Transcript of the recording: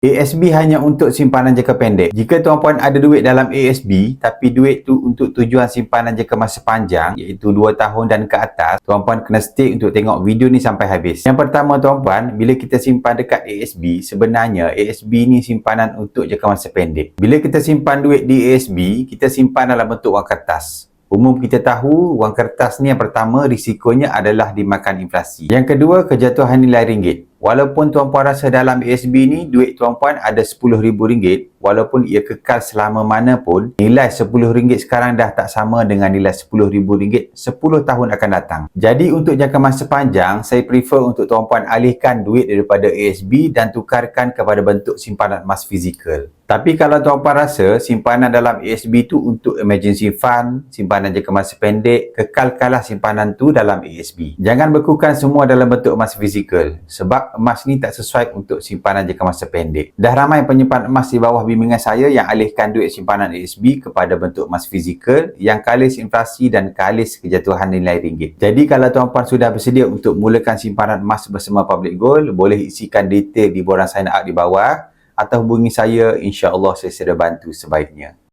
ASB hanya untuk simpanan jangka pendek. Jika tuan-puan ada duit dalam ASB, tapi duit tu untuk tujuan simpanan jangka masa panjang, iaitu 2 tahun dan ke atas, tuan-puan kena stay untuk tengok video ni sampai habis. Yang pertama tuan-puan, bila kita simpan dekat ASB, sebenarnya ASB ni simpanan untuk jangka masa pendek. Bila kita simpan duit di ASB, kita simpan dalam bentuk wang kertas. Umum kita tahu, wang kertas ni yang pertama risikonya adalah dimakan inflasi. Yang kedua, kejatuhan nilai ringgit. Walaupun tuan-puan rasa dalam ASB ni duit tuan-puan ada RM10,000, walaupun ia kekal selama mana pun, nilai RM10 sekarang dah tak sama dengan nilai RM10,000 10 tahun akan datang. Jadi untuk jangka masa panjang, saya prefer untuk tuan-puan alihkan duit daripada ASB dan tukarkan kepada bentuk simpanan emas fizikal. Tapi kalau tuan-puan rasa simpanan dalam ASB tu untuk emergency fund, simpanan jangka masa pendek, kekalkanlah simpanan tu dalam ASB. Jangan bekukan semua dalam bentuk emas fizikal, sebab emas ni tak sesuai untuk simpanan jangka masa pendek. Dah ramai penyimpan emas di bawah bimbingan saya yang alihkan duit simpanan ASB kepada bentuk emas fizikal yang kalis inflasi dan kalis kejatuhan nilai ringgit. Jadi kalau tuan-puan sudah bersedia untuk mulakan simpanan emas bersama Public Gold, boleh isikan detail di borang sign up di bawah atau hubungi saya, insya-Allah saya sedia bantu sebaiknya.